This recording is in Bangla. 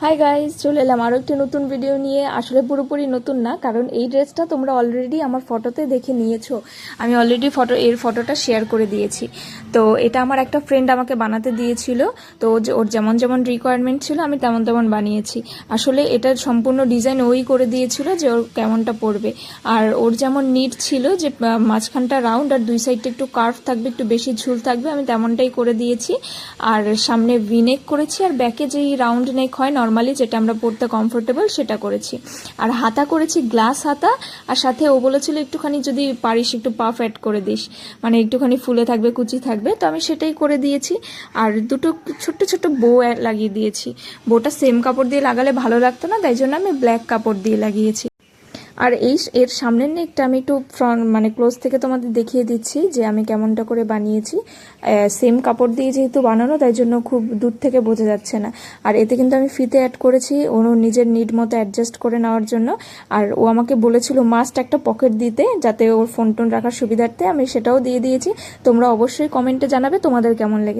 হাই গাইজ, চলে এলাম আরও একটি নতুন ভিডিও নিয়ে। আসলে পুরোপুরি নতুন না, কারণ এই ড্রেসটা তোমরা অলরেডি আমার ফটোতে দেখে নিয়েছো। আমি অলরেডি ফটোটা শেয়ার করে দিয়েছি। তো এটা আমার একটা ফ্রেন্ড আমাকে বানাতে দিয়েছিল। তো ওর যেমন যেমন রিকোয়ারমেন্ট ছিল আমি তেমন তেমন বানিয়েছি। আসলে এটার সম্পূর্ণ ডিজাইন ওই করে দিয়েছিল যে ওর কেমনটা পড়বে। আর ওর যেমন নিড ছিল যে মাঝখানটা রাউন্ড আর দুই সাইডটা একটু কার্ভ থাকবে, একটু বেশি ঝুল থাকবে, আমি তেমনটাই করে দিয়েছি। আর সামনে ভি নেক করেছি, আর ব্যাকে যেই রাউন্ড নেক হয় নর্মালি, যেটা আমরা পরতে কমফোর্টেবল, সেটা করেছি। আর হাতা করেছি গ্লাস হাতা। আর সাথে ও বলেছিল একটুখানি যদি পারিস একটু পাফ অ্যাড করে দিস, মানে একটুখানি ফুলে থাকবে, কুচি থাকবে। তো আমি সেটাই করে দিয়েছি। আর দুটো ছোট্ট ছোট্ট বো লাগিয়ে দিয়েছি। বোটা সেম কাপড় দিয়ে লাগালে ভালো লাগতো না, তাই জন্য আমি ব্ল্যাক কাপড় দিয়ে লাগিয়েছি। আর এর সামনের নেকটা আমি একটু ফ্রন্ট মানে ক্লোজ থেকে তোমাদের দেখিয়ে দিচ্ছি যে আমি কেমনটা করে বানিয়েছি। সেম কাপড় দিয়ে যেহেতু বানানো, তাই জন্য খুব দূর থেকে বোঝা যাচ্ছে না। আর এতে কিন্তু আমি ফিতে অ্যাড করেছি ওর নিজের নিড মতো অ্যাডজাস্ট করে নেওয়ার জন্য। আর ও আমাকে বলেছিল মাস্ট একটা পকেট দিতে, যাতে ওর ফোন টোন রাখার সুবিধার্থে। আমি সেটাও দিয়ে দিয়েছি। তোমরা অবশ্যই কমেন্টে জানাবে তোমাদের কেমন লেগেছে।